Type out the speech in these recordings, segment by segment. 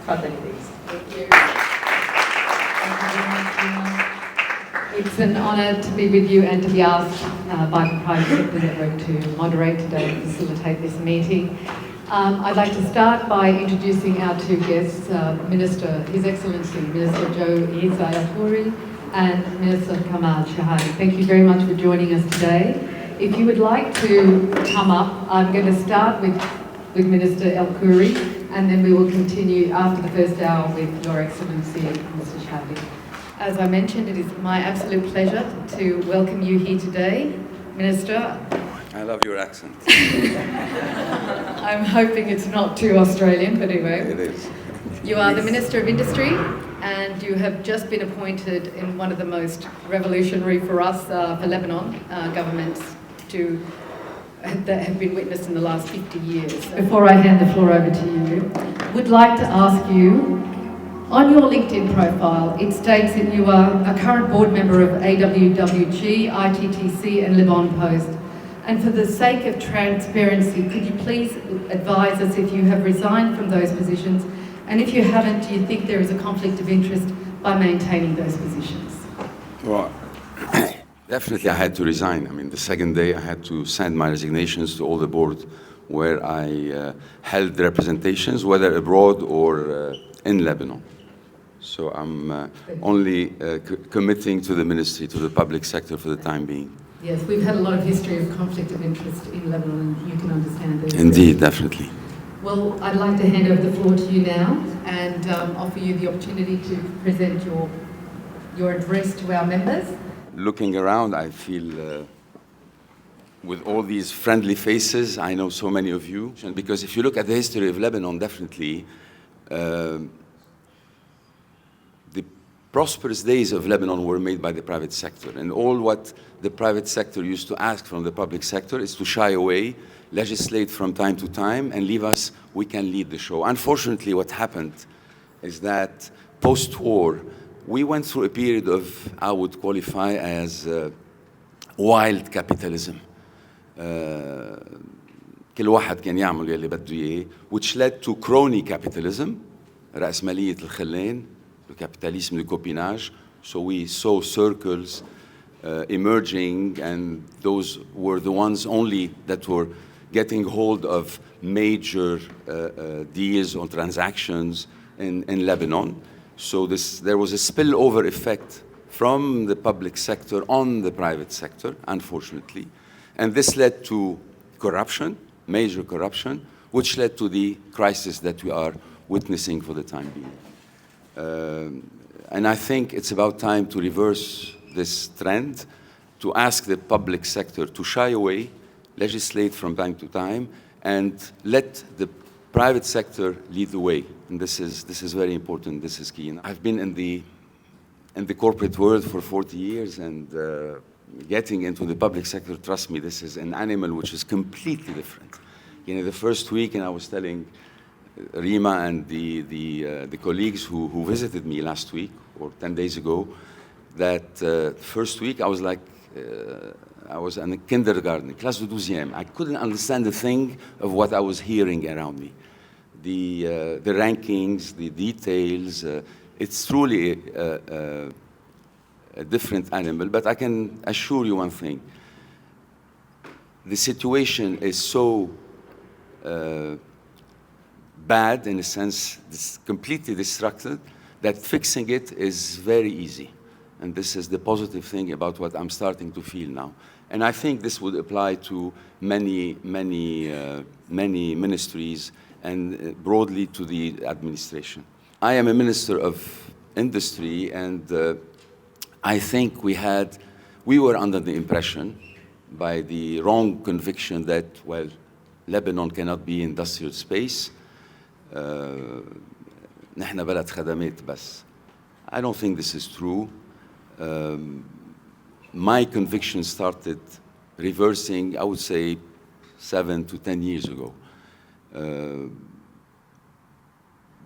Tfadali, please. Thank you. Thank you very much, Rima. It's an honour to be with you and to be asked by the Private Sector Network to moderate today and facilitate this meeting. I'd like to start by introducing our two guests, Minister, His Excellency Minister Issa El Khoury and Minister Kamal Shahadi. Thank you very much for joining us today. If you would like to come up, I'm going to start with Minister El Khoury, and then we will continue after the first hour with Your Excellency Mr. Shahadi. As I mentioned, it is my absolute pleasure to welcome you here today, Minister. I love your accent. I'm hoping it's not too Australian, but anyway. It is. You are the Minister of Industry, and you have just been appointed in one of the most revolutionary for us, for Lebanon, governments that have been witnessed in the last 50 years. Before I hand the floor over to you, would like to ask you, on your LinkedIn profile, it states that you are a current board member of AWWG, ITTC and Lebanon Post. And for the sake of transparency, could you please advise us if you have resigned from those positions? And if you haven't, do you think there is a conflict of interest by maintaining those positions? Well, definitely I had to resign. I mean, the second day I had to send my resignations to all the board where I held representations, whether abroad or in Lebanon. So I'm only committing to the ministry, to the public sector for the time being. Yes, we've had a lot of history of conflict of interest in Lebanon, and you can understand this. Indeed, definitely. Well, I'd like to hand over the floor to you now and offer you the opportunity to present your address to our members. Looking around, I feel with all these friendly faces, I know so many of you. Because if you look at the history of Lebanon, definitely, the prosperous days of Lebanon were made by the private sector. And all what the private sector used to ask from the public sector is to shy away, legislate from time to time, and leave us, we can lead the show. Unfortunately, what happened is that post-war, we went through a period of, I would qualify as wild capitalism. كل واحد كان يعمل يلي بده إياه, which led to crony capitalism, رأسمالية الخلين, le capitalisme de copinage. So we saw circles emerging, and those were the ones only that were getting hold of major deals or transactions in Lebanon. So there was a spillover effect from the public sector on the private sector, unfortunately. And this led to corruption, major corruption, which led to the crisis that we are witnessing for the time being. And I think it's about time to reverse this trend, to ask the public sector to shy away, legislate from time to time, and let the private sector lead the way. And this is very important. This is key. And I've been in the corporate world for 40 years, and getting into the public sector, trust me, this is an animal which is completely different. You know, the first week, and I was telling Rima and the colleagues who visited me last week or 10 days ago, that first week I was like, I was in a kindergarten, class de 12e. I couldn't understand a thing of what I was hearing around me. The rankings, the details, it's truly a different animal. But I can assure you one thing. The situation is so bad, in a sense, completely destructive, that fixing it is very easy. And this is the positive thing about what I'm starting to feel now. And I think this would apply to many ministries and broadly to the administration. I am a minister of industry, and I think we were under the impression by the wrong conviction that, well, Lebanon cannot be industrial space. نحن بلد خدمات بس. I don't think this is true. My conviction started reversing, I would say, 7 to 10 years ago.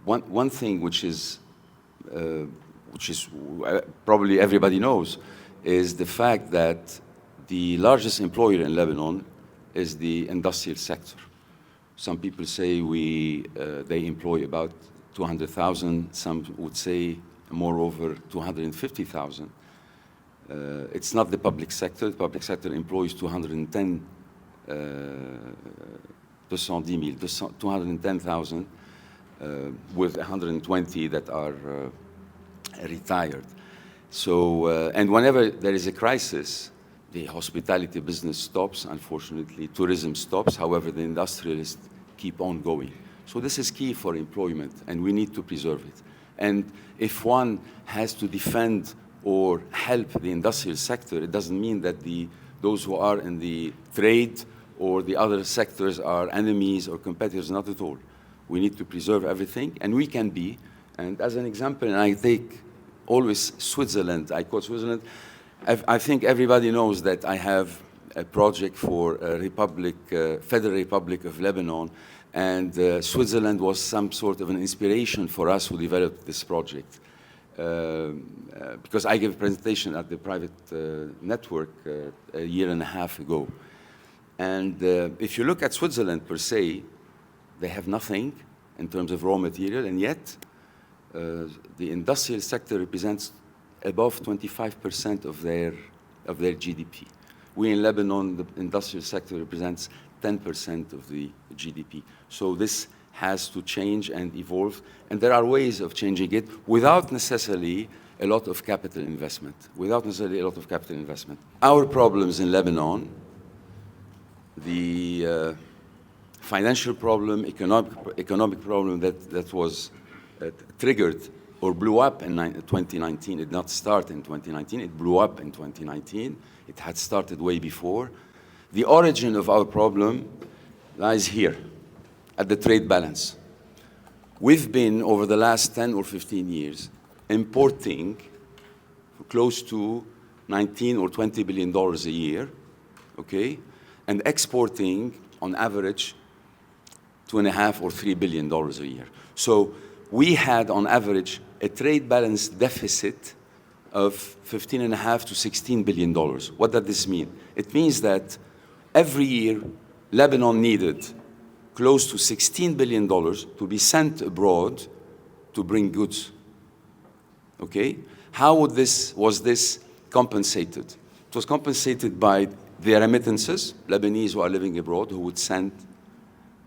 One thing which is probably everybody knows is the fact that the largest employer in Lebanon is the industrial sector. Some people say they employ about 200,000, some would say moreover 250,000. It's not the public sector. The public sector employs 210,000 with 120 that are retired. So, and whenever there is a crisis, the hospitality business stops, unfortunately, tourism stops, however, the industrialists keep on going. So this is key for employment, and we need to preserve it. And if one has to defend or help the industrial sector, it doesn't mean that those who are in the trade or the other sectors are enemies or competitors, not at all. We need to preserve everything, and we can be. And as an example, and I take always Switzerland, I quote Switzerland, I think everybody knows that I have a project for Federal Republic of Lebanon, and Switzerland was some sort of an inspiration for us who developed this project. Because I gave a presentation at the private network a year and a half ago. And if you look at Switzerland per se, they have nothing in terms of raw material, and yet the industrial sector represents above 25% of their GDP. We in Lebanon, the industrial sector represents 10% of the GDP. So this has to change and evolve, and there are ways of changing it without necessarily a lot of capital investment. Our problems in Lebanon, the financial problem, economic problem that was triggered or blew up in 2019. It did not start in 2019, it blew up in 2019. It had started way before. The origin of our problem lies here, at the trade balance. We've been, over the last 10 or 15 years, importing close to $19 or $20 billion a year, okay? And exporting, on average, $2.5 or $3 billion a year. So we had, on average, a trade balance deficit of $15.5 to $16 billion. What does this mean? It means that every year, Lebanon needed close to $16 billion to be sent abroad to bring goods. Okay? How was this compensated? It was compensated by the remittances, Lebanese who are living abroad, who would send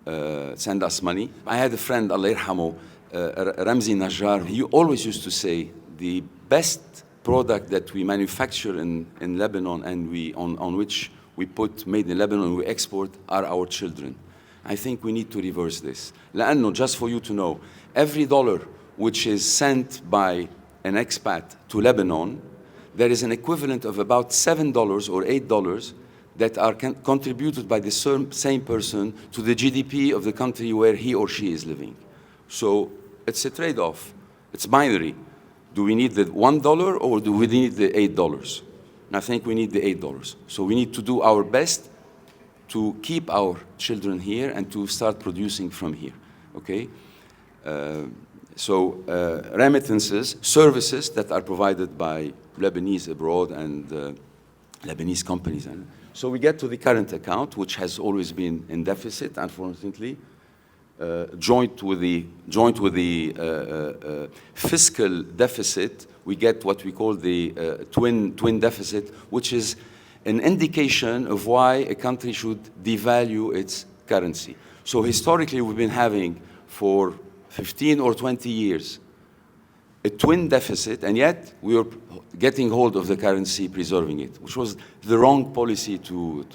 us money. I had a friend, Allah yarhamu, Ramzi Najjar. He always used to say, the best product that we manufacture in Lebanon and on which we put made in Lebanon, we export, are our children. I think we need to reverse this. لأنه, just for you to know, every dollar which is sent by an expat to Lebanon, there is an equivalent of about $7 or $8 that are contributed by the same person to the GDP of the country where he or she is living. So it's a trade-off. It's binary. Do we need the $1 or do we need the $8? And I think we need the $8. So we need to do our best to keep our children here and to start producing from here, okay? Remittances, services that are provided by Lebanese abroad and Lebanese companies. So we get to the current account, which has always been in deficit, unfortunately, joint with the fiscal deficit. We get what we call the twin deficit, which is an indication of why a country should devalue its currency. So historically, we've been having for 15 or 20 years a twin deficit, and yet we were getting hold of the currency, preserving it, which was the wrong policy to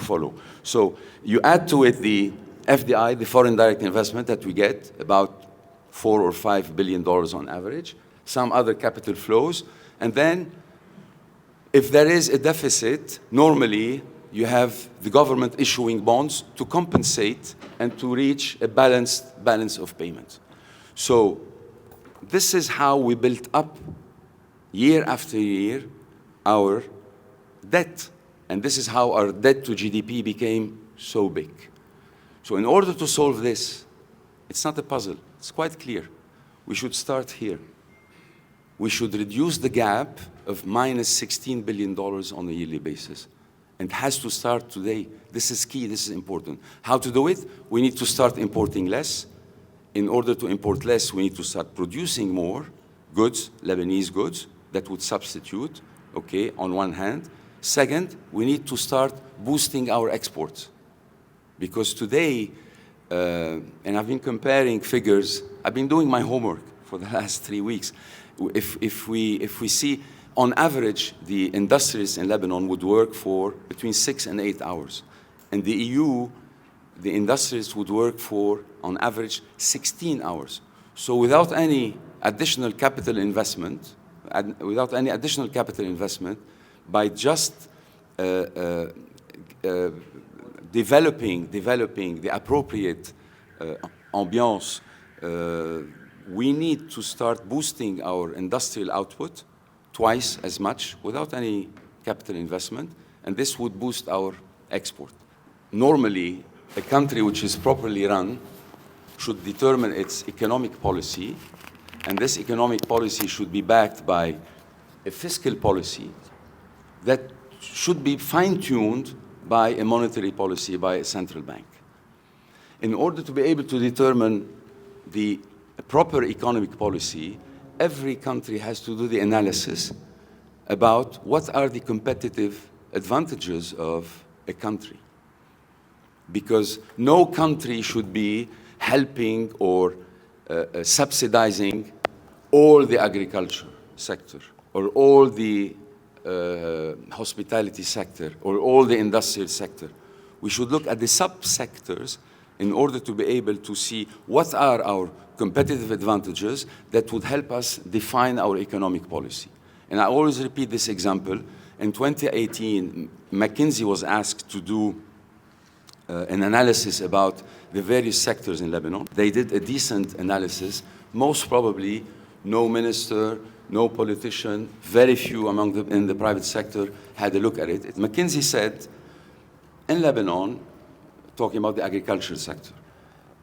follow. So you add to it the FDI, the foreign direct investment that we get, about $4 or $5 billion on average, some other capital flows, and then if there is a deficit, normally you have the government issuing bonds to compensate and to reach a balance of payments. So this is how we built up year after year our debt. And this is how our debt to GDP became so big. So in order to solve this, it's not a puzzle, it's quite clear. We should start here. We should reduce the gap of minus $16 billion on a yearly basis. And it has to start today. This is key, this is important. How to do it? We need to start importing less, in order to import less, we need to start producing more goods, Lebanese goods, that would substitute, okay, on one hand. Second, we need to start boosting our exports. Because today, and I've been comparing figures, I've been doing my homework for the last 3 weeks. If we see, on average, the industrialists in Lebanon would work for between 6 and 8 hours. In the EU, the industrialists would work for, on average, 16 hours. So without any additional capital investment, by just developing the appropriate ambiance, we need to start boosting our industrial output twice as much without any capital investment, and this would boost our export. Normally, a country which is properly run should determine its economic policy, and this economic policy should be backed by a fiscal policy that should be fine-tuned by a monetary policy, by a central bank. In order to be able to determine the proper economic policy, every country has to do the analysis about what are the competitive advantages of a country. Because no country should be helping or subsidizing all the agriculture sector, or all the hospitality sector, or all the industrial sector. We should look at the sub-sectors in order to be able to see what are our competitive advantages that would help us define our economic policy. And I always repeat this example. In 2018, McKinsey was asked to do an analysis about the various sectors in Lebanon. They did a decent analysis. Most probably, no minister, no politician, very few among them in the private sector had a look at it. McKinsey said, in Lebanon, talking about the agriculture sector,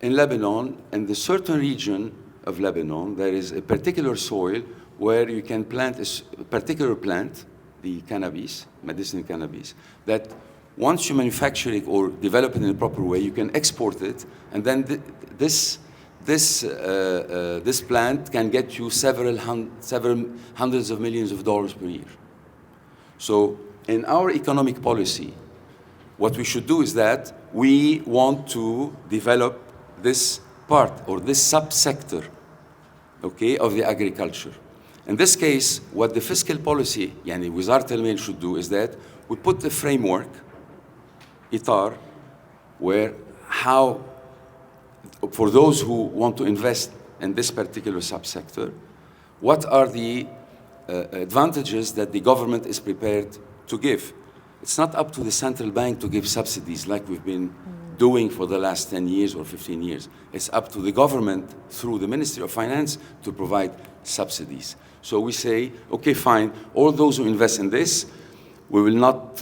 in Lebanon, in the certain region of Lebanon, there is a particular soil where you can plant a particular plant, the cannabis, medicinal cannabis, that once you manufacture it or develop it in a proper way, you can export it, and then this plant can get you several hundreds of millions of dollars per year. So in our economic policy, what we should do is that we want to develop this part or this subsector, okay, of the agriculture. In this case, what the fiscal policy, yani Wizarة المال should do is that we put the framework, ITAR, where how, for those who want to invest in this particular subsector, what are the advantages that the government is prepared to give? It's not up to the central bank to give subsidies like we've been doing for the last 10 years or 15 years. It's up to the government through the Ministry of Finance to provide subsidies. So we say, okay, fine, all those who invest in this, we will not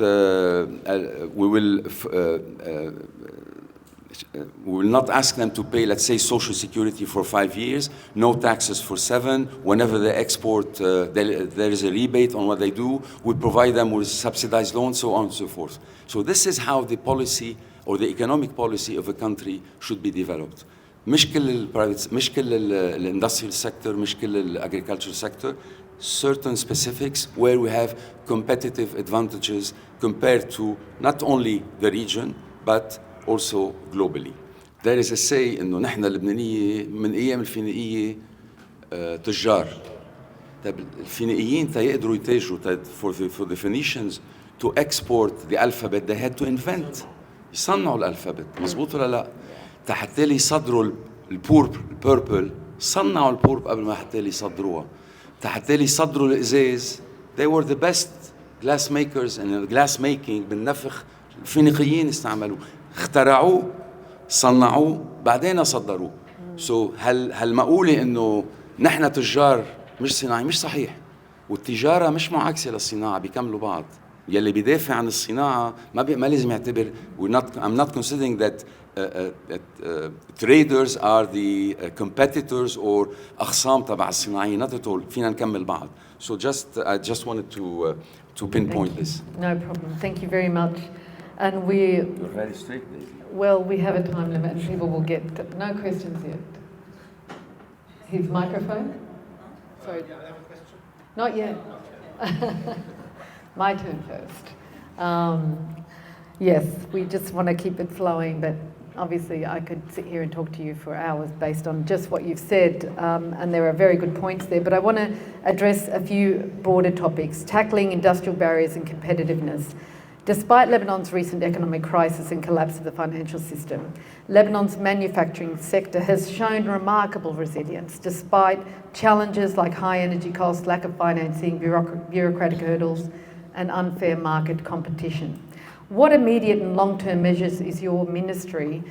ask them to pay, let's say, Social Security for 5 years, no taxes for 7. Whenever they export, there is a rebate on what they do. We provide them with subsidized loans, so on and so forth. So this is how the policy or the economic policy of a country should be developed. مش كل industrial sector, مش كل agricultural sector, certain specifics where we have competitive advantages compared to not only the region, but also globally. There is a say إنه نحن اللبنانية من أيام الفينيقية تجار. طيب الفينيقيين يقدروا يتاجروا for the Phoenicians to export the alphabet they had to invent. يصنعوا الألفابت، مظبوط ولا لا؟ حتى لي يصدروا البوربل، صنعوا البورب قبل ما حتى لي يصدروها. حتى لي يصدروا الإزاز. They were the best glass makers and glass making بالنفخ. الفينيقيين استعملوه، اخترعوه، صنعوه، بعدين صدروه. So هل مقولة إنه نحن تجار مش صناعي؟ مش صحيح. والتجارة مش معاكسة للصناعة، بيكملوا بعض. يلي بيدافع عن الصناعة ما لازم يعتبر. I'm not considering that traders are the competitors or أخصام تبع الصناعيين. Not at all. فينا نكمل بعض. So I just wanted to pinpoint this. No problem. Thank you very much. And You're very strict, Daisy. Well, we have a time limit and people will get no questions yet. his microphone? Sorry. Yeah, I have a question. Not yet. My turn first. Yes, we just want to keep it flowing, but obviously I could sit here and talk to you for hours based on just what you've said, and there are very good points there, but I want to address a few broader topics. Tackling industrial barriers and competitiveness. Despite Lebanon's recent economic crisis and collapse of the financial system, Lebanon's manufacturing sector has shown remarkable resilience despite challenges like high energy costs, lack of financing, bureaucratic hurdles, and unfair market competition. What immediate and long-term measures is your ministry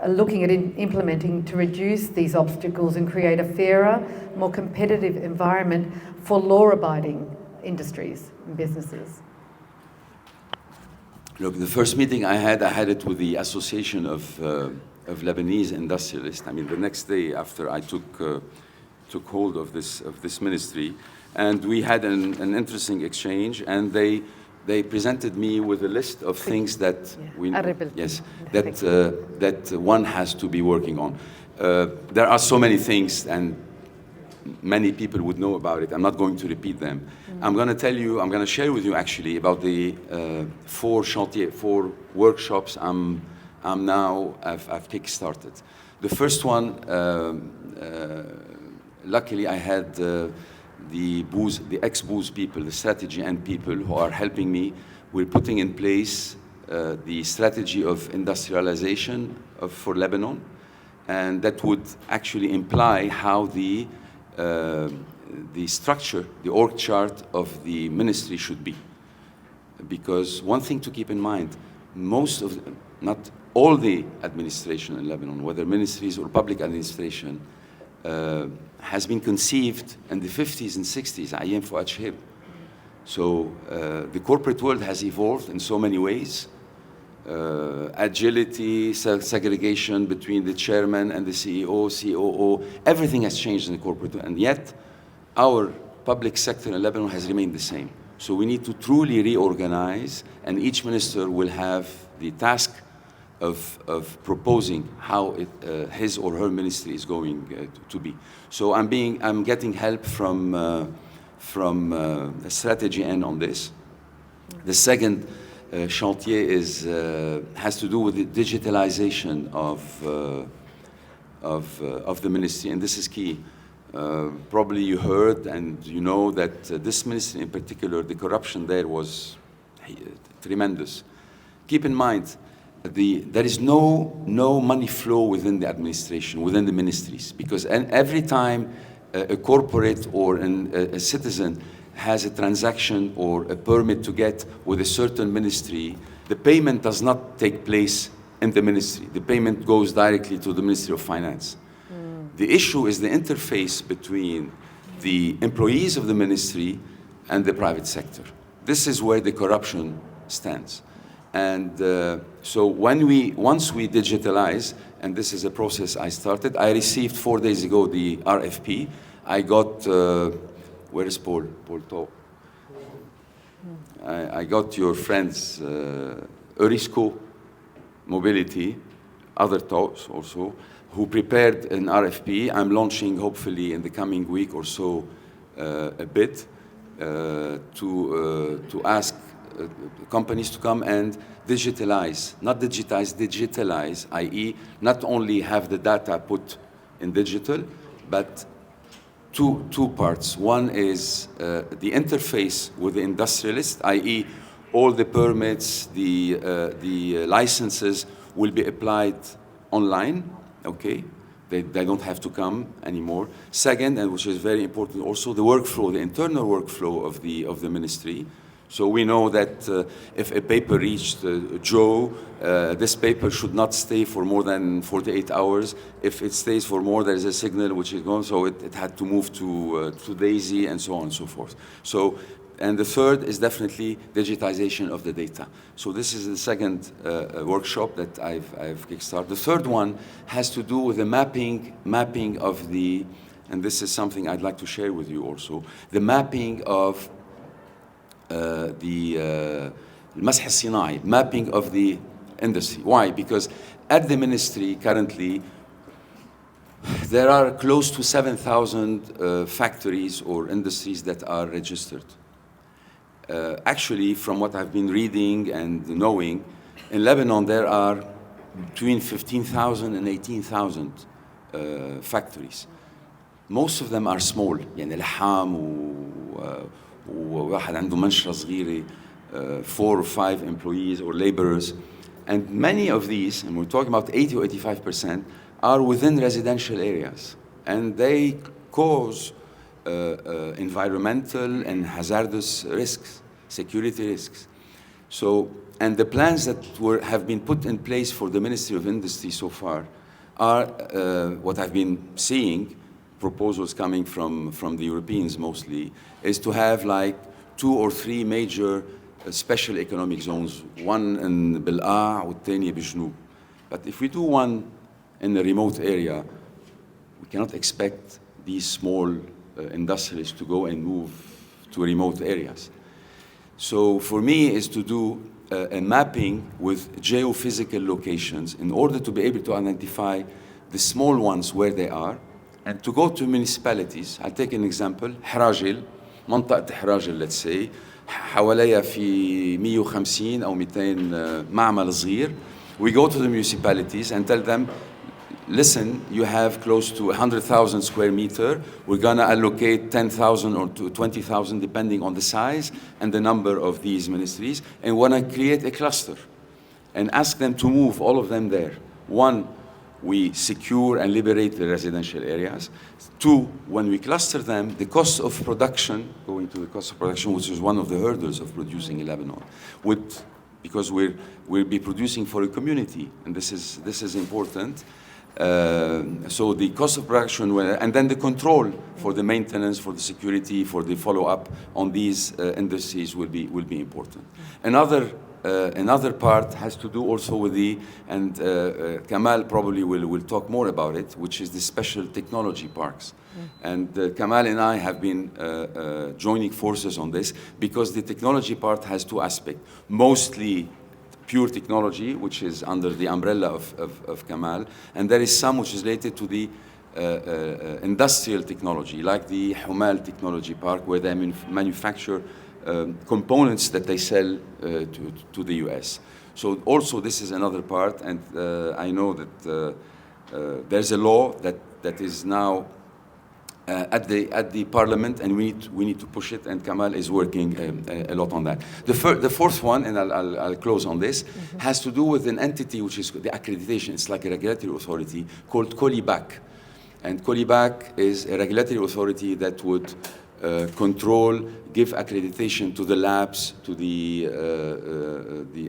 looking at implementing to reduce these obstacles and create a fairer, more competitive environment for law-abiding industries and businesses? Look, the first meeting I had it with the Association of Lebanese Industrialists. I mean, the next day after I took hold of this ministry, and we had an interesting exchange, and they presented me with a list of things that that one has to be working on. There are so many things, and many people would know about it. I'm not going to repeat them. I'm going to share with you actually about the four workshops I've kick-started. The first one, luckily I had the ex-booze people, the strategy and people who are helping me. We're putting in place the strategy of industrialization for Lebanon, and that would actually imply how the structure, the org chart of the ministry should be. Because one thing to keep in mind, not all the administration in Lebanon, whether ministries or public administration, has been conceived in the 50s and 60s, أيام فؤاد شهاب. So the corporate world has evolved in so many ways. Agility, segregation between the chairman and the CEO, COO, everything has changed in the corporate world, and yet our public sector in Lebanon has remained the same. So we need to truly reorganize, and each minister will have the task of proposing how his or her ministry is going to be. So I'm getting help from the strategy end on this. The second chantier has to do with the digitalization of the ministry, and this is key. Probably you heard and you know that this ministry in particular, the corruption there was tremendous. Keep in mind, there is no money flow within the administration, within the ministries, because every time a corporate or a citizen has a transaction or a permit to get with a certain ministry, the payment does not take place in the ministry. The payment goes directly to the Ministry of Finance. The issue is the interface between the employees of the ministry and the private sector. This is where the corruption stands. And so once we digitalize, and this is a process I started, I received 4 days ago the RFP. I got, where is Paul? Paul Tau. I got your friends, Eurisco Mobility, other talks also, who prepared an RFP. I'm launching, hopefully, in the coming week or so, a bid to ask companies to come and digitalize, not digitize, digitalize, i.e. not only have the data put in digital, but two parts. One is the interface with the industrialist, i.e. all the permits, the licenses will be applied online, okay? They don't have to come anymore. Second, and which is very important also, the workflow, the internal workflow of the ministry. So we know that if a paper reached Joe, this paper should not stay for more than 48 hours. If it stays for more, there is a signal which is gone, so it had to move to Daisy and so on and so forth. So, and the third is definitely digitization of the data. So this is the second workshop that I've kickstarted. The third one has to do with the mapping of the, and this is something I'd like to share with you also, the mapping of the المسح الصناعي, mapping of the industry. Why? Because at the ministry currently, There are close to 7,000 factories or industries that are registered. Actually, from what I've been reading and knowing, in Lebanon there are between 15,000 and 18,000 factories. Most of them are small, يعني لحام وواحد عنده منشرة صغيرة, 4 or 5 employees or laborers. And many of these, and we're talking about 80 or 85%, are within residential areas. And they cause environmental and hazardous risks, security risks. So, and the plans that have been put in place for the Ministry of Industry so far are what I've been seeing, proposals coming from the Europeans mostly, is to have like 2 or 3 major special economic zones, one in بالقاع والثانية بالجنوب. But if we do one in a remote area, we cannot expect these small industrialists to go and move to remote areas. So for me is to do a mapping with geophysical locations in order to be able to identify the small ones where they are, and to go to municipalities. I'll take an example, حراجل, منطقة حراجل, let's say, حواليها في 150 أو 200 معمل صغير. We go to the municipalities and tell them, listen, you have close to 100,000 square meter. We're gonna allocate 10,000 or 20,000 depending on the size and the number of these ministries, and wanna create a cluster and ask them to move all of them there. 1, we secure and liberate the residential areas. 2, when we cluster them, the cost of production, going to the cost of production, which is one of the hurdles of producing in Lebanon, because we'll be producing for a community, and this is important. So the cost of production, and then the control for the maintenance, for the security, for the follow-up on these industries will be important. Another part has to do also with and Kamal probably will talk more about it, which is the special technology parks. And Kamal and I have been joining forces on this, because the technology part has 2 aspects. Mostly pure technology, which is under the umbrella of Kamal, and there is some which is related to the industrial technology, like the Humal Technology Park, where they manufacture components that they sell to the US. So also this is another part, and I know that there's a law that is now at the parliament, and we need to push it, and Kamal is working a lot on that. The fourth one, and I'll close on this, has to do with an entity which is the accreditation. It's like a regulatory authority called Colibac. And Colibac is a regulatory authority that would control, give accreditation to the labs, to the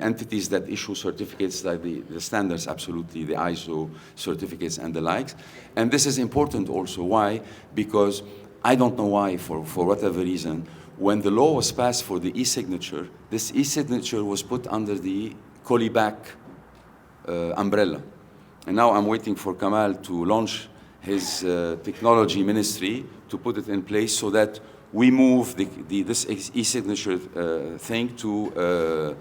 entities that issue certificates, like the standards, absolutely, the ISO certificates and the likes. And this is important also. Why? Because I don't know why, for whatever reason, when the law was passed for the e-signature, this e-signature was put under the Colibac umbrella. And now I'm waiting for Kamal to launch his technology ministry to put it in place so that we move this e-signature thing to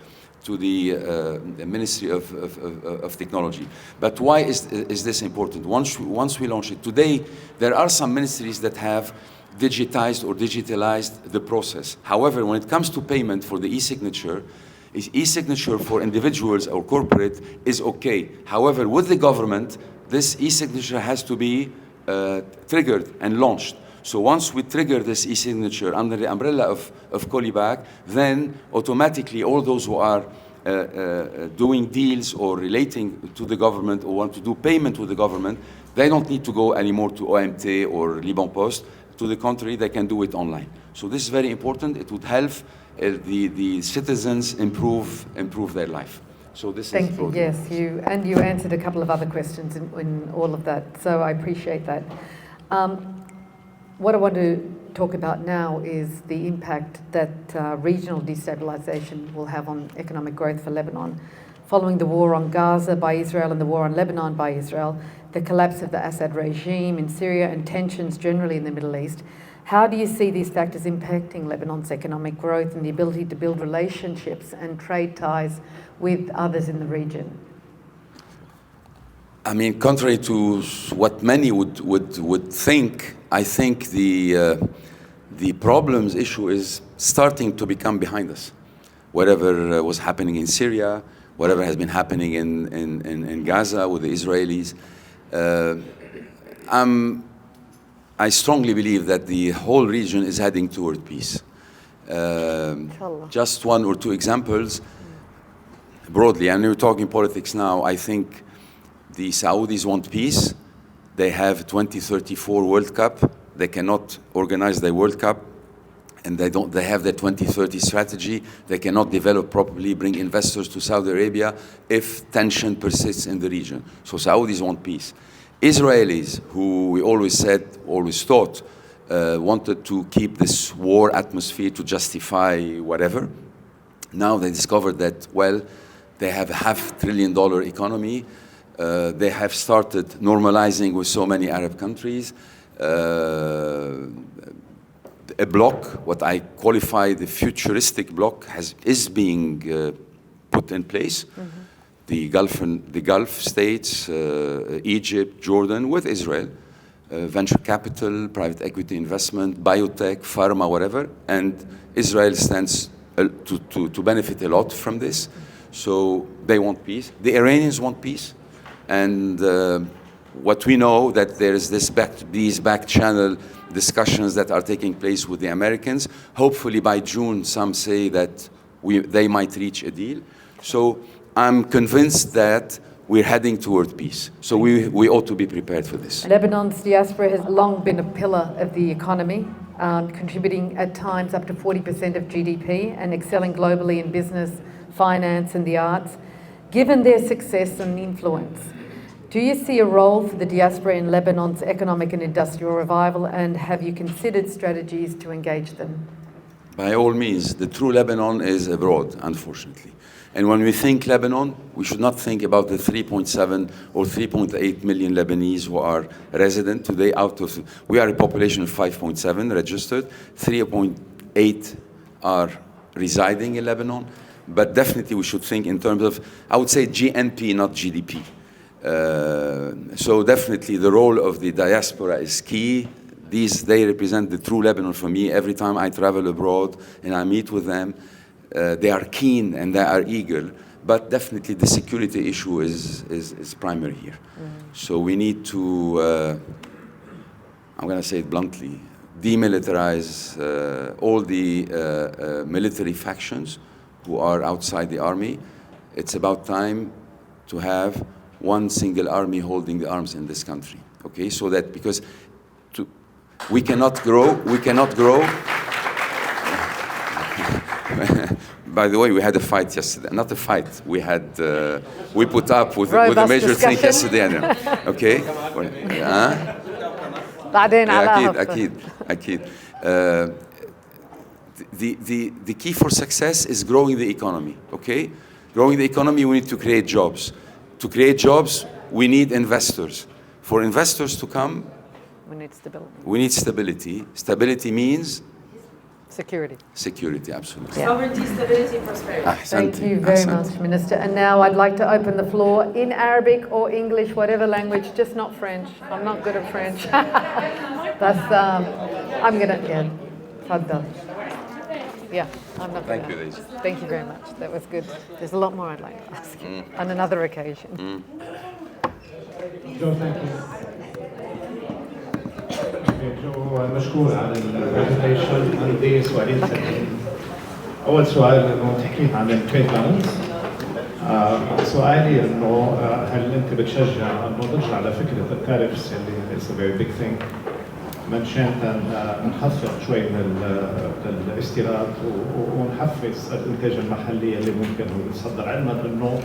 the Ministry of Technology. But why is this important? Once we launch it, today there are some ministries that have digitized or digitalized the process. However, when it comes to payment for the e-signature for individuals or corporate is okay. However, with the government, this e-signature has to be triggered and launched. So once we trigger this e-signature under the umbrella of Colibac, then automatically all those who are doing deals or relating to the government or want to do payment with the government, they don't need to go anymore to OMT or Liban Post. To the contrary, they can do it online. So this is very important. It would help the citizens improve their life. So this Thank is you. Yes, you answered a couple of other questions in all of that. So I appreciate that. What I want to talk about now is the impact that regional destabilization will have on economic growth for Lebanon. Following the war on Gaza by Israel and the war on Lebanon by Israel, the collapse of the Assad regime in Syria and tensions generally in the Middle East, how do you see these factors impacting Lebanon's economic growth and the ability to build relationships and trade ties with others in the region? I mean, contrary to what many would think, I think the problems issue is starting to become behind us. Whatever was happening in Syria, whatever has been happening in Gaza with the Israelis, I strongly believe that the whole region is heading toward peace. Just one or two examples, broadly, and we're talking politics now. I think the Saudis want peace. They have 2034 World Cup. They cannot organize their World Cup, and they have their 2030 strategy. They cannot develop properly, bring investors to Saudi Arabia if tension persists in the region. So Saudis want peace. Israelis, who we always thought, wanted to keep this war atmosphere to justify whatever. Now they discovered that, well, they have a $500 billion economy. They have started normalizing with so many Arab countries. A bloc, what I qualify the futuristic bloc, is being put in place. Mm-hmm. The Gulf states, Egypt, Jordan, with Israel, venture capital, private equity investment, biotech, pharma, whatever, and Israel stands to benefit a lot from this. So they want peace. The Iranians want peace, and what we know that there is these back channel discussions that are taking place with the Americans. Hopefully by June, some say that they might reach a deal. So I'm convinced that we're heading toward peace. So we ought to be prepared for this. Lebanon's diaspora has long been a pillar of the economy, contributing at times up to 40% of GDP and excelling globally in business, finance and the arts. Given their success and influence, do you see a role for the diaspora in Lebanon's economic and industrial revival, and have you considered strategies to engage them? By all means, the true Lebanon is abroad, unfortunately. And when we think Lebanon, we should not think about the 3.7 or 3.8 million Lebanese who are resident today we are a population of 5.7 registered, 3.8 are residing in Lebanon, but definitely we should think in terms of, I would say GNP, not GDP. So definitely the role of the diaspora is key. They represent the true Lebanon for me. Every time I travel abroad and I meet with them, they are keen and they are eager, but definitely the security issue is primary here. So we need to, I'm going to say it bluntly, demilitarize all the military factions who are outside the army. It's about time to have one single army holding the arms in this country, okay? So that, because we cannot grow. By the way, we had a fight yesterday. Not a fight. We put up with a major thing yesterday. Okay? أكيد. The key for success is growing the economy, okay? Growing the economy, we need to create jobs. To create jobs, we need investors. For investors to come, we need stability. We need stability. Stability means? Security. Security, absolutely. Yeah. Sovereignty, stability, prosperity. Thank you very much, Minister. And now I'd like to open the floor in Arabic or English, whatever language, just not French. I'm not good at French. I'm going to, Faddal. Yeah, I'm not Thank you, Daisy. Thank you very much. That was good. There's a lot more I'd like to ask you on another occasion. جو مشكور على البرزنتيشن. عندي سؤالين ثانيين. أول سؤال إنه تحكيت عن التريد بالانس. سؤالي إنه هل أنت بتشجع إنه نرجع لفكرة التاريفز اللي is a very big thing منشان نخفض شوي من الاستيراد ونحفز الإنتاج المحلي اللي ممكن يتصدر. علما إنه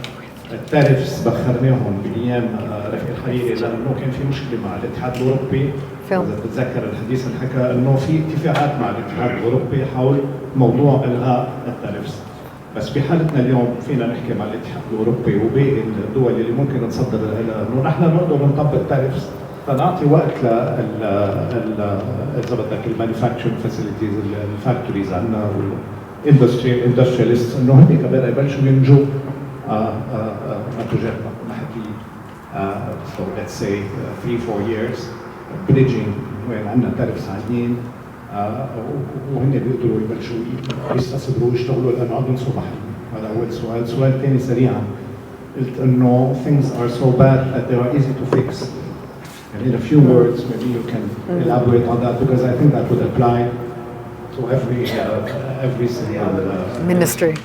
التاريفز بخرناهم بايام رفيق الحريري لانه كان في مشكله مع الاتحاد الاوروبي. اذا بتتذكر الحديث انحكى انه في اتفاقات مع الاتحاد الاوروبي حول موضوع الغاء التاريفز، بس بحالتنا اليوم فينا نحكي مع الاتحاد الاوروبي وباقي الدول اللي ممكن نتصدر لها انه نحن نقدر نطبق تاريفز فنعطي وقت اذا بدك المانيفاكتشرنج فاسيلتيز الفاكتوريز عندنا والاندسترياليست انه هن كمان يبلشوا ينجوا منتوجاتنا محلية. So let's say 3-4 years bridging وين عندنا tariffs عاليين وهن بيقدروا يبلشوا يستصدروا ويشتغلوا لانه عندهم سوق محلي. هذا اول سؤال. سؤال ثاني سريعا، قلت انه things are so bad that they are easy to fix. And in a few words, maybe you can elaborate on that, because I think that would apply to every single ministry.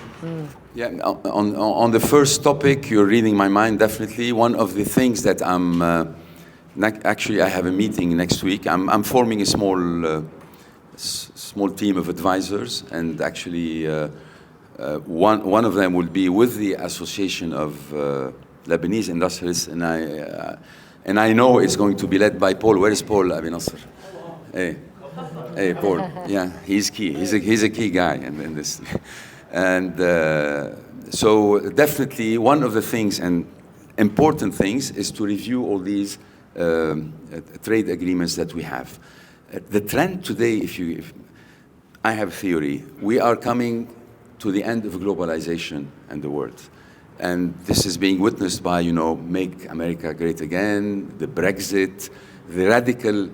Yeah, on the first topic, you're reading my mind, definitely. One of the things that actually I have a meeting next week. I'm forming a small team of advisors, and actually one of them will be with the Association of Lebanese Industrialists, and I know it's going to be led by Paul. Where is Paul Abi Nasser? Hey, Paul. Yeah, he's key. He's a key guy in this. And so definitely one of the things and important things is to review all these trade agreements that we have. The trend today, I have a theory, we are coming to the end of globalization in the world. And this is being witnessed by, Make America Great Again, the Brexit, the radical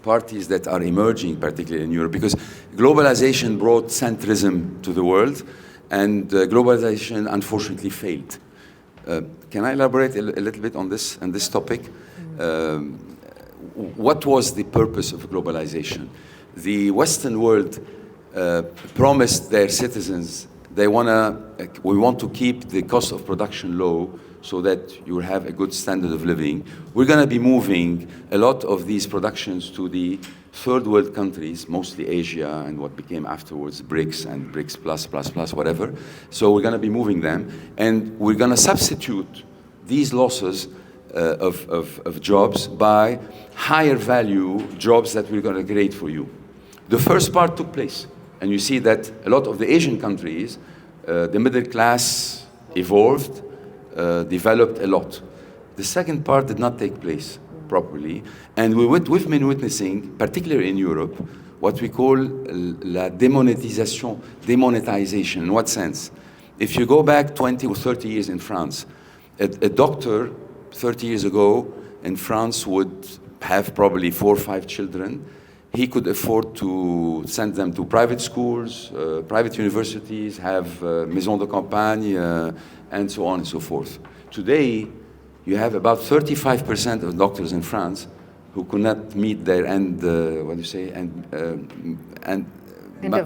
parties that are emerging, particularly in Europe, because globalization brought centrism to the world, and globalization unfortunately failed. Can I elaborate a little bit on this topic? What was the purpose of globalization? The Western world promised their citizens we want to keep the cost of production low so that you will have a good standard of living. We're going to be moving a lot of these productions to the third world countries, mostly Asia and what became afterwards BRICS and BRICS plus, whatever. So we're going to be moving them, and we're going to substitute these losses of jobs by higher value jobs that we're going to create for you. The first part took place. And you see that a lot of the Asian countries, the middle class evolved, developed a lot. The second part did not take place properly. And we've been witnessing, particularly in Europe, what we call la demonetization. In what sense? If you go back 20 or 30 years in France, a doctor 30 years ago in France would have probably 4 or 5 children. He could afford to send them to private schools, private universities, have maisons de campagne, and so on and so forth. Today, you have about 35% of doctors in France who could not meet their end of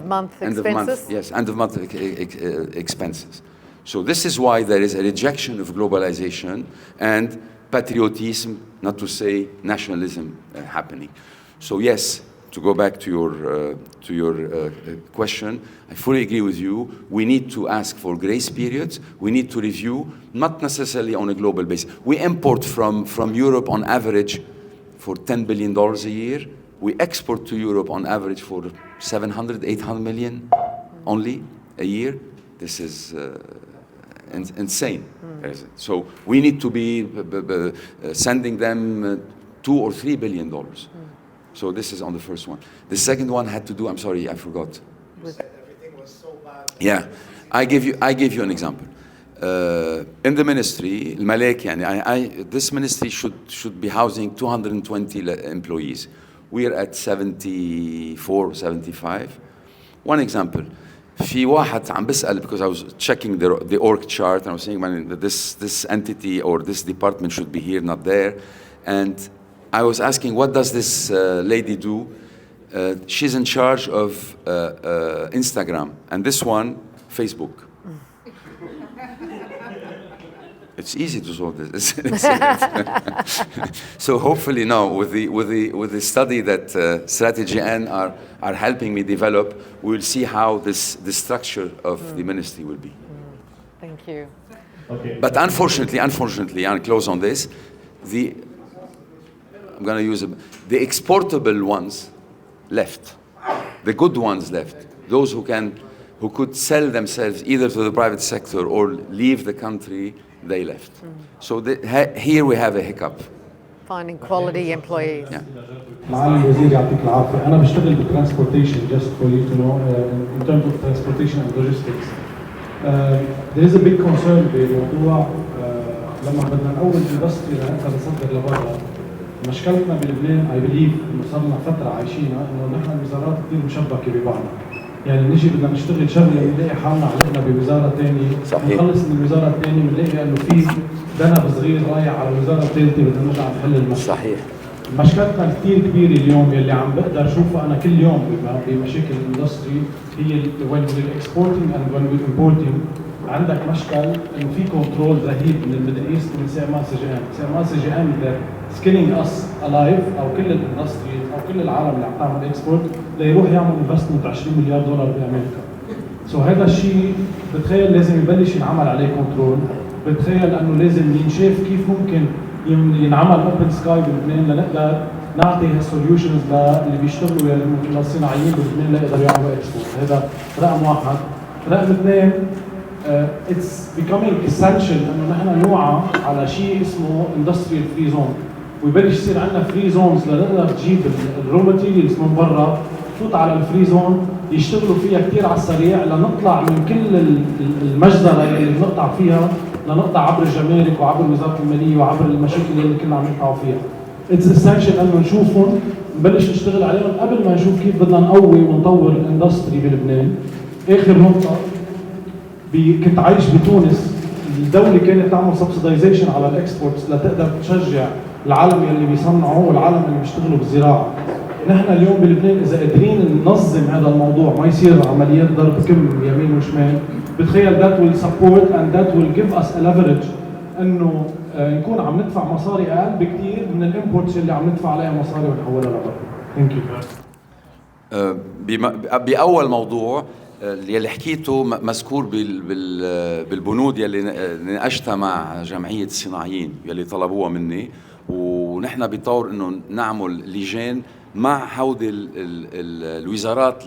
month expenses. Yes, end of month expenses. So this is why there is a rejection of globalization and patriotism, not to say nationalism, happening. So yes. To go back to your question, I fully agree with you. We need to ask for grace periods. We need to review, not necessarily on a global basis. We import from Europe on average for $10 billion a year. We export to Europe on average for 700, 800 million only a year. This is insane. So we need to be sending them $2 or $3 billion. So this is on the first one. The second one had to do, I'm sorry, I forgot. Everything was so bad. Yeah, I give you an example. In the ministry, Malek, this ministry should be housing 220 employees. We're at 74, 75. One example. في واحد عم بسأل, because I was checking the org chart, and I was saying, man, this entity or this department should be here, not there. And I was asking, what does this lady do? She's in charge of Instagram, and this one, Facebook. It's easy to solve this. So hopefully now, with the study that Strategy N are helping me develop, we'll see how the structure of the ministry will be. Thank you. Okay. But unfortunately, and close on this, I'm going to use the exportable ones left. The good ones left. Those who could sell themselves either to the private sector or leave the country, they left. So here we have a hiccup. Finding quality employees. Yeah. معالي الوزير يعطيك العافية. أنا بشتغل بالtransportation, just for you to know, in terms of transportation and logistics. There is a big concern بموضوع لما بدنا نقوم اندستري لنقدر نصدر لبرا. مشكلتنا بلبنان اي بليف انه صار لنا فتره عايشينها انه نحن الوزارات كثير مشبكه ببعضها. يعني نجي بدنا نشتغل شغله بنلاقي حالنا علقنا بوزاره ثانيه، نخلص من الوزاره الثانيه بنلاقي انه في ذنب صغير رايح على الوزاره الثالثه بدنا نرجع نحل المشكله. صحيح. مشكلتنا كثير كبيره اليوم يلي عم بقدر اشوفها انا كل يوم بمشاكل الاندستري هي when we're exporting and when we're importing عندك مشكل انه في كنترول رهيب من الميدل ايست من سي ام سي جي ام سكينينج اس الايف او كل الاندستري او كل العالم اللي عم تعمل اكسبورت ليروح يعمل انفستمنت 20 مليار دولار بامريكا. سو هذا الشيء بتخيل لازم يبلش ينعمل عليه كنترول، بتخيل انه لازم ينشاف كيف ممكن ينعمل اوبن سكاي بلبنان لنقدر نعطي هالسوليوشنز للي بيشتغلوا للصناعيين بلبنان ليقدروا يعملوا اكسبورت. هذا رقم واحد. رقم اثنين it's becoming essential انه نحن نوعى على شيء اسمه industrial free zone ويبلش يصير عندنا فري زونز لنقدر تجيب الرو ماتيريالز من برا تفوت على الفري زون يشتغلوا فيها كثير على السريع لنطلع من كل المجزره اللي بنقطع فيها لنقطع عبر الجمارك وعبر وزاره الماليه وعبر المشاكل اللي كنا عم نقطعوا فيها. اتس اسينشال انه نشوفهم نبلش نشتغل عليهم قبل ما نشوف كيف بدنا نقوي ونطور الاندستري بلبنان. اخر نقطه كنت عايش بتونس، الدوله كانت تعمل سبسيدايزيشن على الاكسبورتس لتقدر تشجع العالم اللي بيصنعوا والعالم اللي بيشتغلوا بالزراعه. نحن اليوم بلبنان اذا قادرين ننظم هذا الموضوع ما يصير عمليات ضرب كم يمين وشمال، بتخيل that will support and that will give us a leverage انه نكون عم ندفع مصاري اقل بكثير من الامبورتس اللي عم ندفع عليها مصاري ونحولها لبرا. ثانك يو. باول موضوع اللي حكيته مذكور بالبنود يلي ناقشتها مع جمعيه الصناعيين يلي طلبوها مني، ونحن بطور انه نعمل لجان مع هودي الوزارات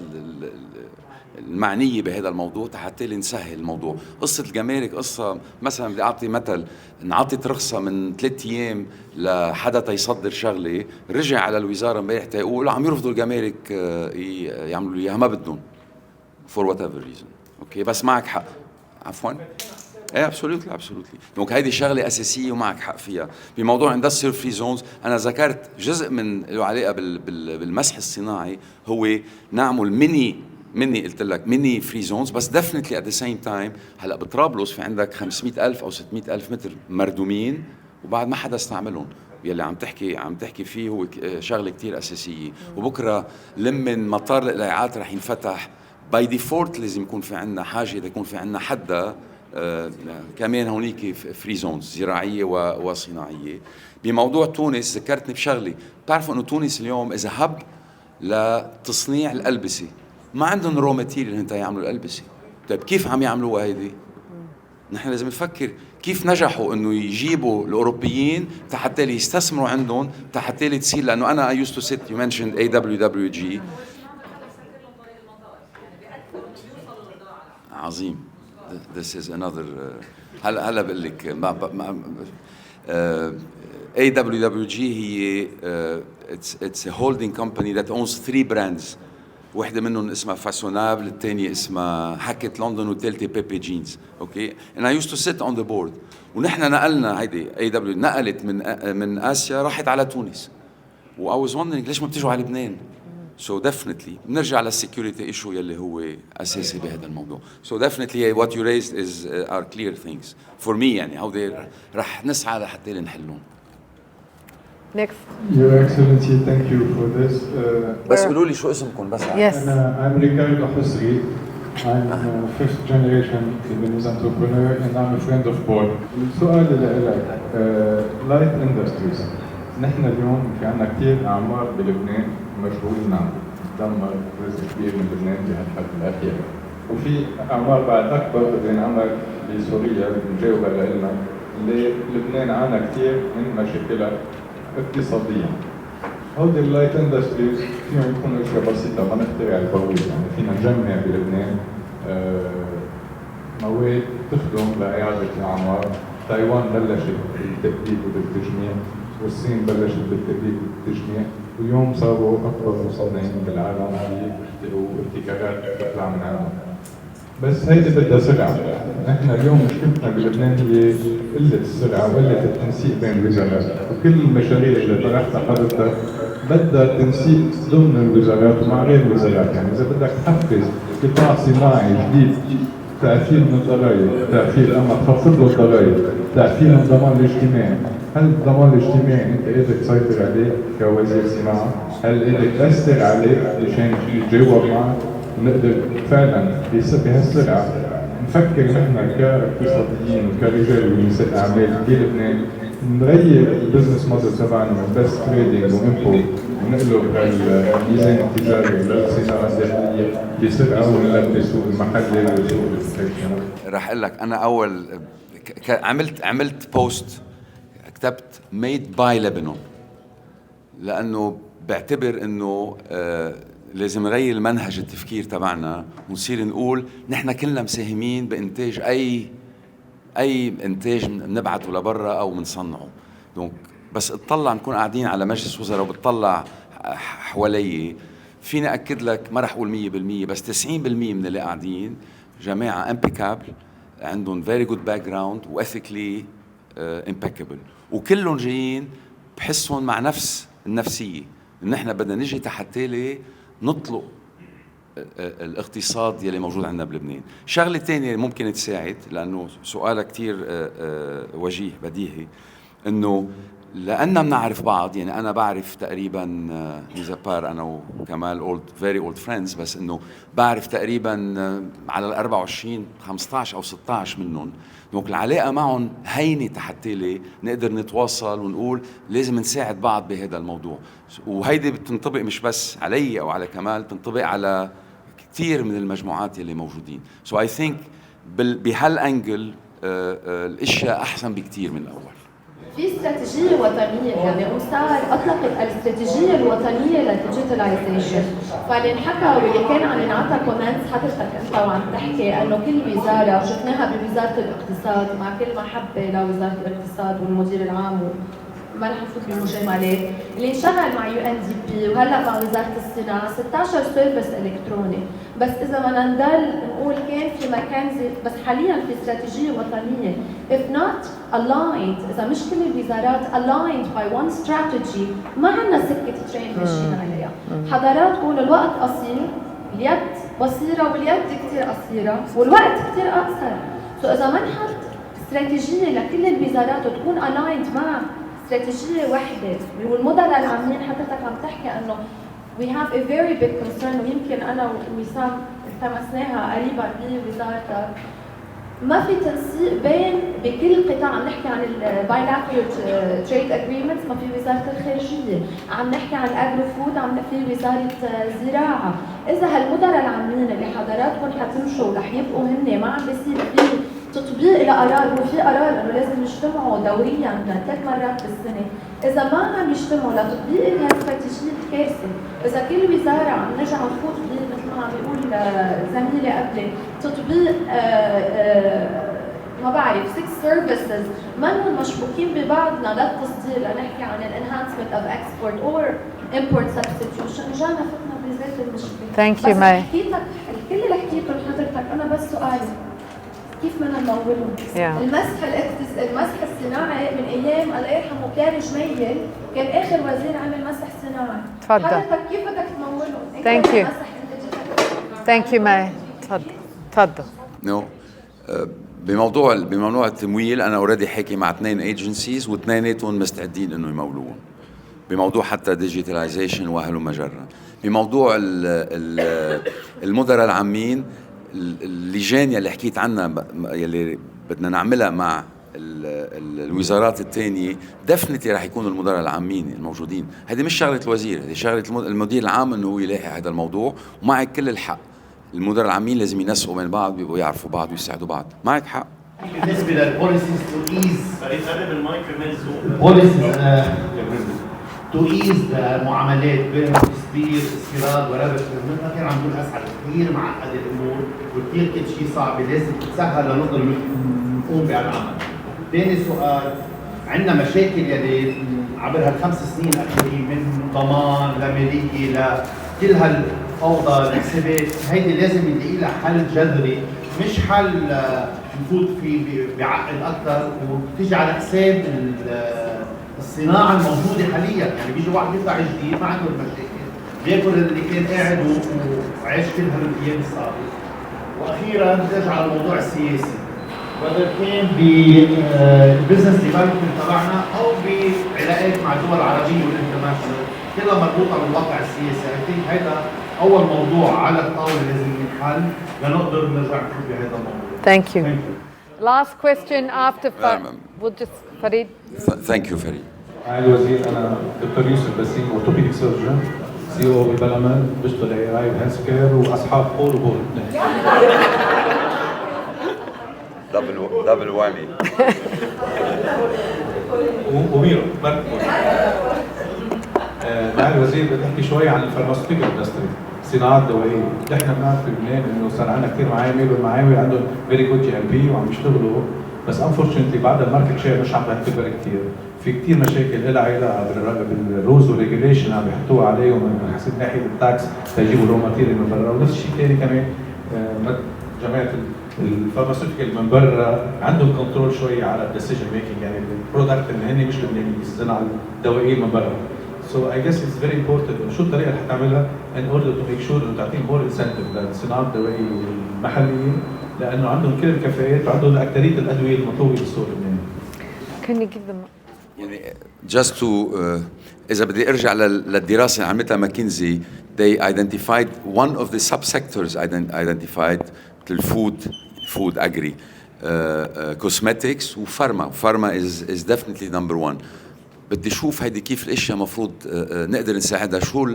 المعنيه بهذا الموضوع حتى نسهل الموضوع. قصه الجمارك قصه مثلا بدي اعطي مثل، انعطت رخصه من 3 ايام لحدا تيصدر شغله، رجع على الوزاره امبارح تيقول عم يرفضوا الجمارك يعملوا اياها ما بدهم for whatever reason. اوكي بس معك حق. عفوا ايه ابسولوتلي دونك هيدي شغله اساسيه ومعك حق فيها. بموضوع اندستريال فري زونز انا ذكرت جزء من له علاقه بالمسح الصناعي، هو نعمل ميني قلت لك ميني فري زونز، بس ديفنتلي ات ذا سيم تايم هلا بطرابلس في عندك 500,000 او 600,000 متر مردومين وبعد ما حدا استعملهم. يلي عم تحكي فيه هو شغله كثير اساسيه. وبكره لمن مطار القلايعات رح ينفتح باي ديفولت لازم يكون في عندنا حاجه اذا يكون في عندنا حدا كمان هونيك فري زونز زراعيه وصناعيه. بموضوع تونس ذكرتني بشغله، بتعرفوا انه تونس اليوم اذا هب لتصنيع الالبسه، ما عندهم رو ماتيريال انت يعملوا الالبسه. طيب كيف عم يعملوها هيدي؟ نحن لازم نفكر كيف نجحوا انه يجيبوا الاوروبيين حتى يستثمروا عندهم حتى تصير، لانه انا I used to sit you mentioned AWWG عظيم. This is another هلا بقول لك AWWG هي it's a holding company that owns 3 brands. واحدة منهم اسمها فاسونابل، الثانية اسمها حكت لندن، والثالثة بيبي جينز. اوكي and I used to sit on the board. ونحن نقلنا هيدي AW نقلت من آسيا راحت على تونس. و I was wondering ليش ما بتيجوا على لبنان؟ So definitely بنرجع للسكيورتي ايشو يلي هو اساسي بهذا الموضوع. So definitely what you raised is are clear things for me. يعني هودي رح نسعى لحتى نحلهم. Next. Your Excellency, thank you for this. بس قولوا لي شو اسمكم بس. Yes. I'm Ricardo Khoury. I'm a first generation Lebanese entrepreneur and I'm a friend of Paul. السؤال اللي لك light industries. نحن اليوم في عنا كثير أعمار بلبنان مشغولين عنه، دمر جزء كبير من لبنان بهالحد الأخير. وفي أعمار بعد أكبر بينعمل بسوريا مجاوبة لنا اللي لبنان عانى كثير من مشاكلها اقتصاديا. هودي اللايت اندستريز فيهم يكونوا اشياء بسيطه، ما نخترع البوابه، يعني فينا نجمع بلبنان مواد تخدم لاعاده الاعمار. تايوان بلشت بالتجديد وبالتجميع، والصين بلشت بالتجديد والتجميع، واليوم صاروا اكبر مصنعين بالعالم بيخترعوا ابتكارات تطلع من عندهم. بس هيدي بدها سرعة. نحن اليوم مشكلتنا بلبنان هي قلة السرعة وقلة التنسيق بين الوزارات، وكل المشاريع اللي طرحتها حضرتك بدها تنسيق ضمن الوزارات ومع غير الوزارات. يعني إذا بدك تحفز قطاع صناعي جديد، تأثير من الضرائب، تأثير أما تخفض له الضرائب، تأثير من الضمان الاجتماعي. هل الضمان الاجتماعي أنت قادر تسيطر عليه كوزير صناعة؟ هل قادر تأثر عليه مشان يتجاوب معك ونقدر فعلا بهالسرعة نفكر نحن كاقتصاديين وكرجال ونساء أعمال بلبنان نغير البزنس موديل تبعنا من بس تريدينج وامبورت ونقلب الميزان التجاري للصناعة الداخلية بسرعة ونلبي السوق المحلي والسوق الاستثماري. رح اقول لك انا اول عملت بوست كتبت made by Lebanon لانه بعتبر انه لازم نغير المنهج التفكير تبعنا ونصير نقول نحن كلنا مساهمين بانتاج اي انتاج بنبعته لبرا او بنصنعه. دونك بس اطلع نكون قاعدين على مجلس وزراء وبتطلع حوالي، فيني اكد لك ما رح اقول 100% بس 90% من اللي قاعدين جماعه امبيكابل، عندهم فيري جود باك جراوند واثيكلي امبيكابل، وكلهم جايين بحسهم مع نفس النفسيه ان احنا بدنا نجي تحت تالي نطلق الاقتصاد يلي موجود عندنا بلبنان. شغله ثانيه ممكن تساعد، لانه سؤالك كثير وجيه بديهي، انه لأننا بنعرف بعض. يعني أنا بعرف تقريباً ميزابار أنا وكمال فيري أولد فريندز، بس إنه بعرف تقريباً على ال 24 15 أو 16 منهم. دونك العلاقة معهم هينة تحت تالي نقدر نتواصل ونقول لازم نساعد بعض بهذا الموضوع. وهيدي بتنطبق مش بس علي أو على كمال، بتنطبق على كثير من المجموعات اللي موجودين. So I think بهالأنجل الأشياء أحسن بكثير من الأول. في استراتيجية وطنية، يعني أمسار أطلقت الاستراتيجية الوطنية للديجيتاليزيشن، فاللي انحكى واللي كان عم ينعطى كومنتس حضرتك أنت وعم تحكي إنه كل وزارة، وشفناها بوزارة الاقتصاد مع كل محبة لوزارة الاقتصاد والمدير العام ما رح نفوت بالمجاملات، اللي انشغل مع UNDP وهلا مع وزارة الصناعة 16 سيرفيس إلكتروني، بس إذا بدنا نضل نقول كان في مكانزي، بس حاليا في استراتيجية وطنية if not aligned، إذا مش كل الوزارات aligned by one strategy ما عندنا سكة ترين ماشيين عليها. حضرات بقولوا الوقت قصير، اليد بصيرة واليد كثير قصيرة والوقت كثير أقصر. إذا ما نحط استراتيجية لكل الوزارات وتكون aligned مع استراتيجية واحدة، والمدراء العامين حضرتك عم تحكي انه we have a very big concern، ويمكن انا ووسام التمسناها قريبا بوزارتك، ما في تنسيق بكل قطاع. عم نحكي عن bilateral trade agreements، ما في وزارة الخارجية، عم نحكي عن الاجرو فود، عم في وزارة الزراعة. اذا هالمدراء العامين اللي حضراتكم حتمشوا رح يبقوا هن ما عم بيصير في تطبيق لقرار، وفي قرار انه لازم يجتمعوا دوريا 3 مرات بالسنه، اذا ما عم يجتمعوا لتطبيق هالاستراتيجيه كارثه. اذا كل وزاره عم نرجع نفوت مثل ما عم بيقول زميلي قبلي تطبيق ما بعرف 6 سيرفيسز منهم مشبوكين ببعضنا للتصدير، لنحكي عن الانهانسمنت اوف اكسبورت اور امبورت سبستيوشن، جانا فتنا بذات المشكله. ثانك يو ماي. حكيتك الكل اللي حكيته لحضرتك، انا بس سؤالي كيف بدنا نمولهم؟ المسح الصناعي من ايام الله يرحمه بيير جميل كان اخر وزير عمل مسح صناعي. تفضل. حضرتك كيف بدك تمولهم؟ ثانك يو. ثانك يو ماي. تفضل. نو بموضوع التمويل انا اوريدي حكي مع 2 ايجنسيز واثنيناتهم مستعدين انه يمولون بموضوع حتى ديجيتاليزيشن وهلم جرا. بموضوع المدراء العامين، اللجان يلي حكيت عنها يلي بدنا نعملها مع الوزارات الثانيه دفنتي رح يكونوا المدراء العامين الموجودين. هذه مش شغله الوزير، هذه شغله المدير العام انه هو يلاحق هذا الموضوع، ومعك كل الحق. المدراء العامين لازم ينسقوا بين بعض، بيبقوا يعرفوا بعض ويساعدوا بعض. معك حق. بالنسبه للبوليسيز تو ايز البوليسيز تو ايز المعاملات بين تصدير استيراد وربط، ما كان عم نقول اسعار كثير معقده الامور وكثير كل شيء صعب، لازم تتسهل لنقدر نقوم بهالعمل. ثاني سؤال، عندنا مشاكل يلي عبر هال5 سنين الاخيرين من ضمان لامريكي لكل هالفوضى الحسابات، هيدي لازم نلاقي لها حل جذري مش حل نفوت فيه بيعقد اكثر وبتيجي على حساب الصناعه الموجوده حاليا، يعني بيجي واحد يطلع جديد ما عنده المشاكل، بياكل اللي كان قاعد وعايش كل هالايام الصعبه. واخيرا بنرجع على الموضوع السياسي، وهذا كان بالبزنس ديفلوبمنت تبعنا او بعلاقات مع الدول العربيه والانترناشونال كلها مربوطه بالواقع السياسي. اي ثينك هذا اول موضوع على الطاوله لازم ينحل لنقدر نرجع نشوف بهذا الموضوع. Thank you. Last question after we'll just Farid. Thank you, Farid. معالي الوزير، انا دكتور يوسف بسيم، اورثوبيديك سيرجن، سي او بالبرلمان، بشتغل اي اي وهيلث كير واصحاب قول وبول. دبل وامي. وميرو معالي الوزير، بدي احكي شوي عن الفارماسيوتيكال اندستري، الصناعات الدوائيه. نحن بنعرف في لبنان انه صار عندنا كثير معامل، والمعامل عندهم فيري جود جي ام بي وعم يشتغلوا، بس انفورشنتلي بعد الماركت شير مش عم تكبر كثير. في كثير مشاكل لها علاقه بالرولز والريجوليشن عم يحطوها عليهم من حسب ناحيه التاكس تجيبوا رو ماتيريال من برا، ونفس الشيء ثاني كمان جماعه الفارماسيوتيكال من برا عندهم كنترول شوي على الديسيجن ميكينج، يعني البرودكت اللي هن مش لبنانيين، الصناعه الدوائيه من برا. So I guess it's very important شو الطريقه اللي حتعملها in order to make sure انه تعطيهم more incentive للصناعه الدوائيه المحليه، لانه عندهم كل الكفاءات وعندهم اكثريه الادويه المطلوبه بالسوق اللبناني. Can you give them يعني just to إذا بدي أرجع للدراسة اللي عملتها ماكنزي، they identified one of the subsectors identified food agri, cosmetics وفارما. فارما is definitely number one. بدي أشوف هيدي كيف الأشياء مفروض نقدر نساعدها، شو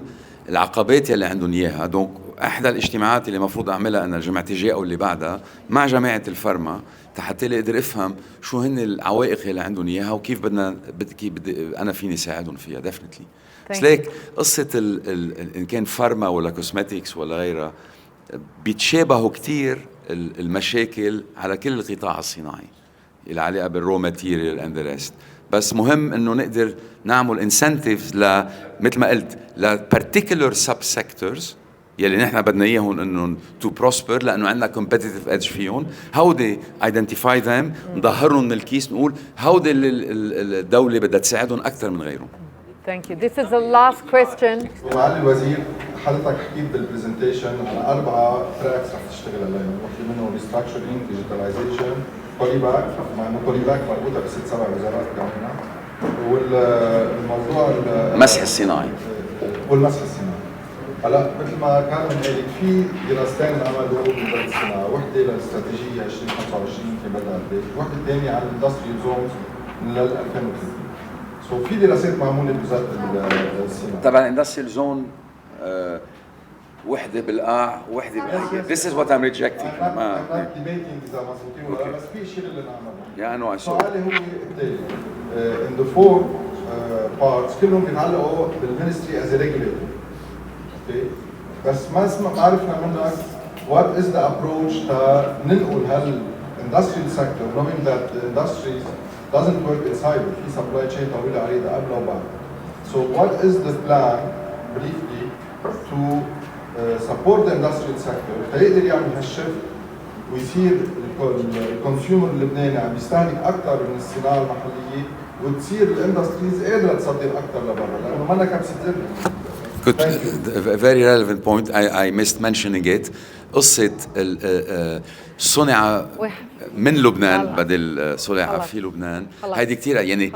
العقبات يلي عندهم إياها. دونك أحدى الاجتماعات اللي مفروض أعملها أنا الجمعة الجاية أو اللي بعدها مع جماعة الفارما حتى اقدر افهم شو هن العوائق اللي عندهم اياها وكيف بدي انا فيني ساعدهم فيها ديفنتلي. بس ليك قصه ان كان فارما ولا كوسمتكس ولا غيرها بيتشابهوا كثير المشاكل على كل القطاع الصناعي اللي علاقه بالرو ماتيريال اند ذا ريست. بس مهم انه نقدر نعمل انسنتيفز مثل ما قلت لبارتيكولر سب سيكتورز يلي نحن بدنا اياهم انه تو بروسبر، لانه عندنا كومبيتيتيف ايدج فيهم. هودي ايدنتيفاي ذم، نظهرهم من الكيس، نقول هودي الدوله بدها تساعدهم اكثر من غيرهم. Thank you. This is the last question. معالي الوزير، حضرتك حكيت بالبرزنتيشن على 4 تراكس رح تشتغل عليهم، واحد منهم ريستراكشرينج، ديجيتاليزيشن، كوليباك، مع انه كوليباك مربوطه ب6 7 وزارات كمان، والموضوع المسح الصناعي والمسح الصناعي. هلا مثل ما كان قال في دراستين عملوا بوزاره الصناعه، وحده للاستراتيجيه 2025 في بدها البيت، وحده ثانيه على الاندستريال زونز لل 2030. سو في دراسات معموله بوزاره الصناعه. طبعا الاندستريال زون وحده بالقاع وحده بالقاع. This is what I'm rejecting. ما debating اذا مضبوطين ولا لا، بس في شيء اللي نعمله. يعني سؤالي هو التالي. in the 4 parts كلهم بيتعلقوا بالمينستري از ريجوليتور. بس ما عرفنا منك what is the approach تا ننقل هال-industrial sector knowing that the industries doesn't work inside it. في supply chain طويلة عريضة قبل وبعد. So what is the plan briefly to support the industrial sector تيقدر يعمل هالشيفت ويصير الكونسيومر اللبناني عم يستهلك أكثر من الصناعة المحلية، وتصير الاندستريز قادرة تصدر أكثر لبرا، لأنه منا كبسة زر. Good, a very relevant point. I missed mentioning it. قصة صنع من لبنان بدل صنع في لبنان، هيدي كتير يعني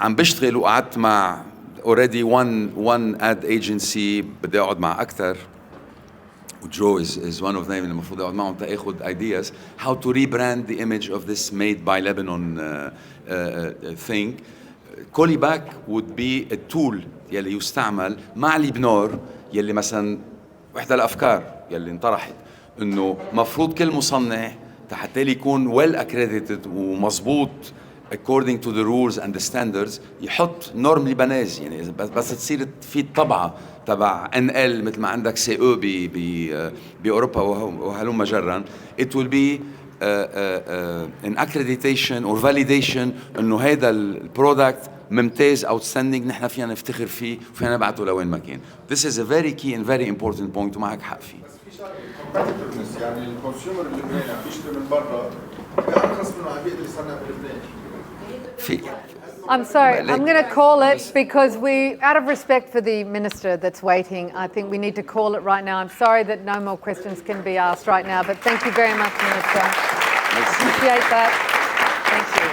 عم بشتغل وقعدت مع already one ad agency، بدي اقعد مع أكثر، وجو is one of them اللي المفروض اقعد معهم تاخذ ideas how to rebrand the image of this made by Lebanon thing. Kolibak would be a tool يلي يستعمل مع لبنان، يلي مثلا وحدة الأفكار يلي انطرحت إنه مفروض كل مصنع حتى يكون well accredited ومضبوط according to the rules and the standards يحط نورم لبنانيز، يعني بس تصير في الطبعة تبع NL مثل ما عندك CE بأوروبا وهلم جرا. It will be an accreditation or validation إنه هذا البرودكت ممتاز outstanding، نحن فينا نفتخر فيه وفينا نبعته لوين ما كان. This is a very key and very important point ومعك حق فيه. competitiveness يعني الكونسيومر اللبناني عم يشتري من برا بأرخص منه عم يقدر يصنع بلبنان. I'm sorry, I'm going to call it because out of respect for the minister that's waiting, I think we need to call it right now. I'm sorry that no more questions can be asked right now, but thank you very much, Minister. Appreciate that. Thank you.